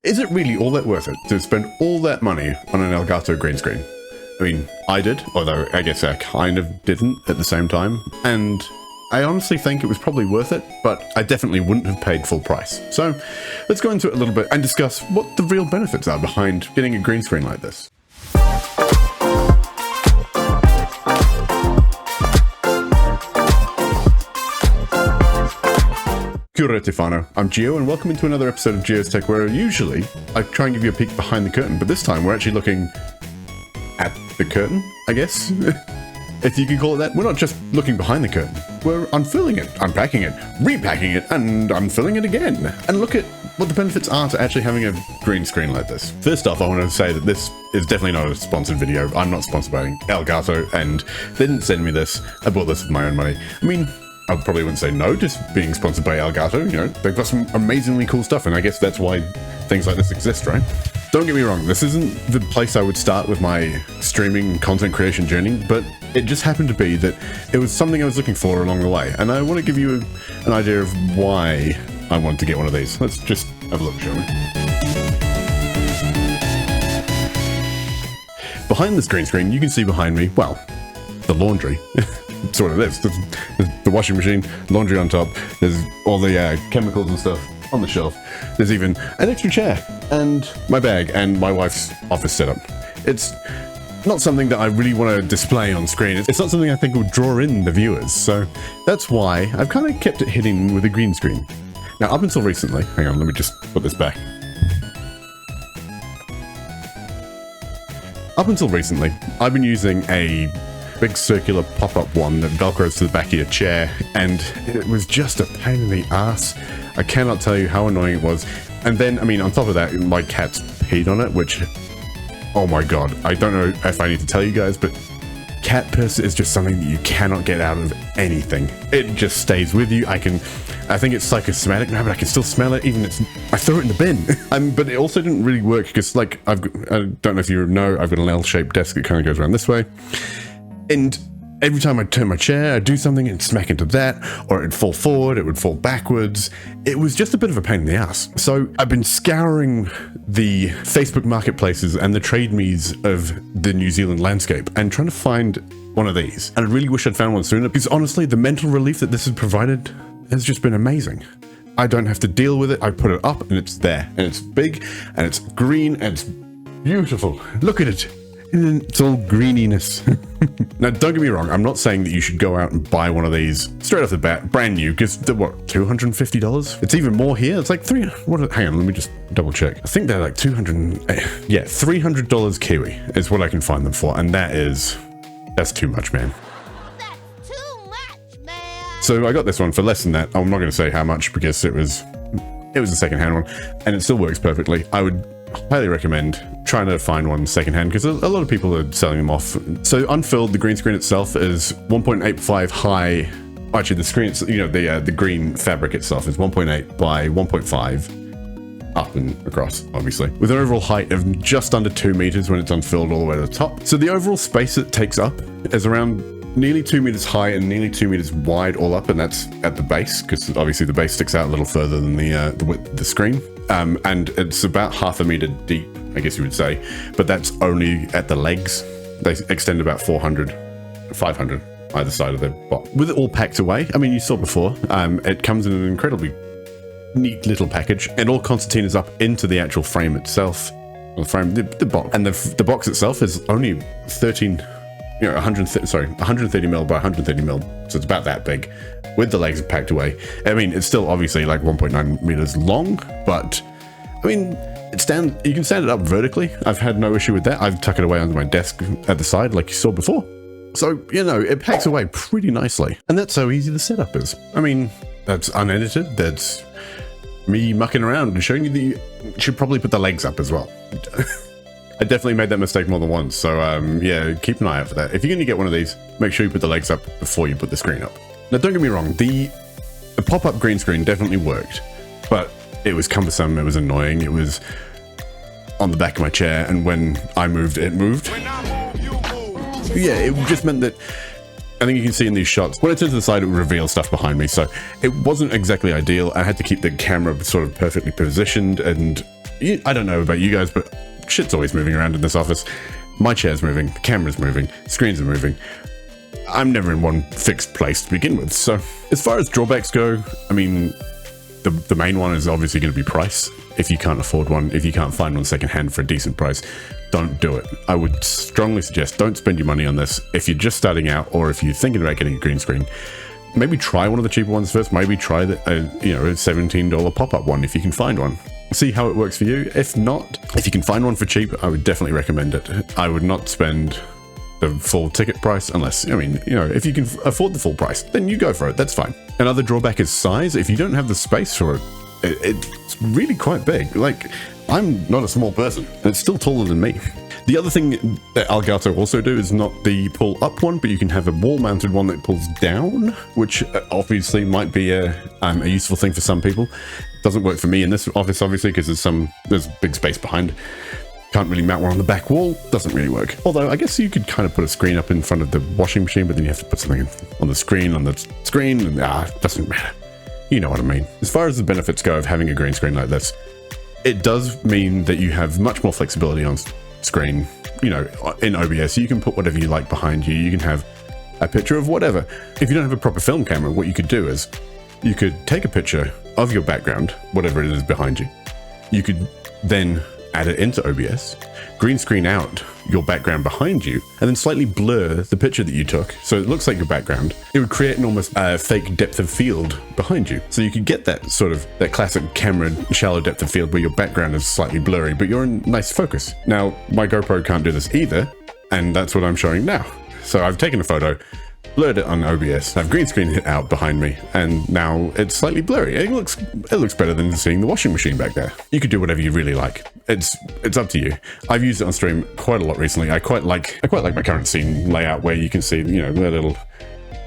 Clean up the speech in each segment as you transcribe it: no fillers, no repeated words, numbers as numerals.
Is it really all that worth it to spend all that money on an Elgato green screen? I mean, I did, although I guess I kind of didn't at the same time, and I honestly think it was probably worth it, but I definitely wouldn't have paid full price. So let's go into it a little bit and discuss what the real benefits are behind getting a green screen like this. Kia ora te whānau, I'm Geo and welcome into another episode of Geos-Tech, where usually I try and give you a peek behind the curtain, but this time we're actually looking at the curtain, I guess, if you can call it that. We're not just looking behind the curtain, we're unfurling it, unpacking it, repacking it, and unfurling it again. And look at what the benefits are to actually having a green screen like this. First off, I want to say that this is definitely not a sponsored video. I'm not sponsored by Elgato, and they didn't send me this. I bought this with my own money. I mean, I probably wouldn't say no to being sponsored by Elgato. You know, they've got some amazingly cool stuff, and I guess that's why things like this exist, right? Don't get me wrong, this isn't the place I would start with my streaming content creation journey, but it just happened to be that it was something I was looking for along the way, and I want to give you an idea of why I wanted to get one of these. Let's just have a look, shall we? Behind this green screen, you can see behind me, well, the laundry. Sort of this. There's the washing machine, laundry on top, there's all the chemicals and stuff on the shelf. There's even an extra chair and my bag and my wife's office setup. It's not something that I really want to display on screen. It's not something I think would draw in the viewers, so that's why I've kind of kept it hidden with a green screen. Now, up until recently, hang on, let me just put this back. Up until recently, I've been using a big circular pop-up one that velcros to the back of your chair, and it was just a pain in the ass. I cannot tell you how annoying it was. And then, I mean, on top of that, my cat's peed on it, which, oh my god, I don't know if I need to tell you guys, but cat piss is just something that you cannot get out of anything. It just stays with you. I think it's psychosomatic now, but I can still smell it, even I throw it in the bin. But it also didn't really work, because like, I don't know if you know, I've got an L-shaped desk that kind of goes around this way. And every time I turn my chair, I'd do something and smack into that, or it'd fall forward, it would fall backwards. It was just a bit of a pain in the ass. So I've been scouring the Facebook marketplaces and the trade me's of the New Zealand landscape and trying to find one of these. And I really wish I'd found one sooner, because honestly, the mental relief that this has provided has just been amazing. I don't have to deal with it. I put it up and it's there, and it's big and it's green and it's beautiful. Look at it. And it's all greeniness. Now, don't get me wrong, I'm not saying that you should go out and buy one of these straight off the bat, brand new, because they're what, $250? It's even more here. It's like hang on, let me just double check. I think they're like $300 Kiwi is what I can find them for, and that's too much, man. That's too much, man. So I got this one for less than that. I'm not going to say how much, because it was a secondhand one, and it still works perfectly. I would highly recommend trying to find one secondhand, because a lot of people are selling them off. So unfilled, the green screen itself is 1.85 high. Actually, the screen, you know, the green fabric itself is 1.8 by 1.5 up and across, obviously, with an overall height of just under 2 meters when it's unfilled all the way to the top. So the overall space it takes up is around nearly 2 meters high and nearly 2 meters wide all up, and that's at the base, because obviously the base sticks out a little further than the width of the screen. And it's about 0.5 meter deep, I guess you would say, but that's only at the legs. They extend about 500 either side of the box. With it all packed away, I mean, you saw before, it comes in an incredibly neat little package. It all concertinas up into the actual frame itself. The frame, the box, and the box itself is only 130 mil by 130 mil, so it's about that big, with the legs packed away. I mean, it's still obviously like 1.9 meters long, but I mean, you can stand it up vertically. I've had no issue with that. I've tucked it away under my desk at the side, like you saw before. So, you know, it packs away pretty nicely, and that's how easy the setup is. I mean, that's unedited. That's me mucking around and showing you that you should probably put the legs up as well. I definitely made that mistake more than once, so yeah, keep an eye out for that. If you're going to get one of these, make sure you put the legs up before you put the screen up. Now, don't get me wrong, the pop-up green screen definitely worked, but it was cumbersome, it was annoying, it was on the back of my chair, and when I moved, it moved. When I move, you move. Yeah, it just meant that, I think you can see in these shots, when I turned to the side, it would reveal stuff behind me, so it wasn't exactly ideal. I had to keep the camera sort of perfectly positioned, and I don't know about you guys, but shit's always moving around in this office. My chair's moving, the camera's moving, screens are moving. I'm never in one fixed place to begin with. So as far as drawbacks go, I mean, the main one is obviously going to be price. If you can't afford one, if you can't find one secondhand for a decent price, don't do it. I would strongly suggest don't spend your money on this. If you're just starting out, or if you're thinking about getting a green screen, maybe try one of the cheaper ones first. Maybe try the a $17 pop-up one if you can find one. See how it works for you. If not, if you can find one for cheap, I would definitely recommend it. I would not spend the full ticket price unless, I mean, if you can afford the full price, then you go for it. That's fine. Another drawback is size. If you don't have the space for it, it's really quite big. Like, I'm not a small person, and it's still taller than me. The other thing that Elgato also do is not the pull up one, but you can have a wall mounted one that pulls down, which obviously might be a useful thing for some people. Doesn't work for me in this office, obviously, because there's big space behind. Can't really mount one on the back wall. Doesn't really work. Although I guess you could kind of put a screen up in front of the washing machine, but then you have to put something on the screen, and it doesn't matter. You know what I mean. As far as the benefits go of having a green screen like this, it does mean that you have much more flexibility on screen. In OBS, you can put whatever you like behind you. You can have a picture of whatever. If you don't have a proper film camera, what you could do is you could take a picture of your background, whatever it is behind you. You could then add it into OBS, green screen out your background behind you, and then slightly blur the picture that you took so it looks like your background. It would create an almost fake depth of field behind you. So you could get that classic camera shallow depth of field where your background is slightly blurry, but you're in nice focus. Now, my GoPro can't do this either, and that's what I'm showing now. So I've taken a photo, blurred it on OBS, I've green screened it out behind me, and now it's slightly blurry. It looks better than seeing the washing machine back there. You could do whatever you really like. It's up to you. I've used it on stream quite a lot recently. I quite like my current scene layout where you can see the little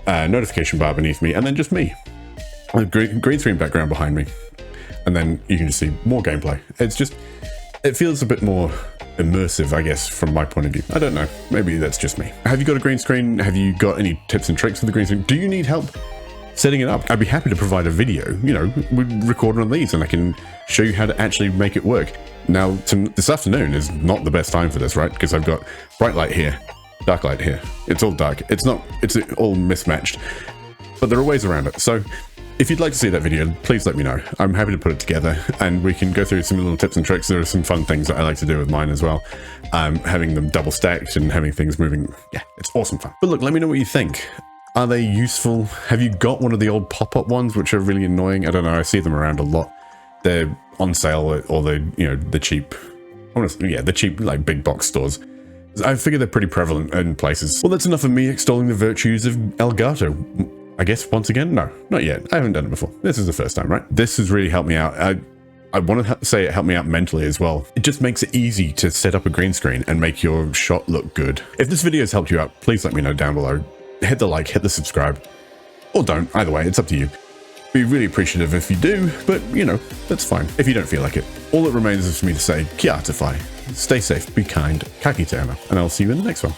notification bar beneath me, and then just me, a green screen background behind me, and then you can just see more gameplay. It feels a bit more immersive, I guess, from my point of view. I don't know. Maybe that's just me. Have you got a green screen? Have you got any tips and tricks for the green screen? Do you need help setting it up? I'd be happy to provide a video. We record on these and I can show you how to actually make it work. Now, this afternoon is not the best time for this, right? Because I've got bright light here, dark light here. It's all dark. It's all mismatched, but there are ways around it. So if you'd like to see that video, please let me know. I'm happy to put it together and we can go through some little tips and tricks. There are some fun things that I like to do with mine as well. Having them double stacked and having things moving. Yeah, it's awesome fun. But look, let me know what you think. Are they useful? Have you got one of the old pop-up ones, which are really annoying? I don't know. I see them around a lot. They're on sale, or the cheap, the cheap like big box stores. I figure they're pretty prevalent in places. Well, that's enough of me extolling the virtues of Elgato. I guess once again, no, not yet. I haven't done it before. This is the first time, right? This has really helped me out. I want to say it helped me out mentally as well. It just makes it easy to set up a green screen and make your shot look good. If this video has helped you out, please let me know down below. Hit the like, hit the subscribe, or don't. Either way, it's up to you. Be really appreciative if you do, but that's fine if you don't feel like it. All that remains is for me to say, kia ora te whai. Stay safe, be kind, ka kite ana, and I'll see you in the next one.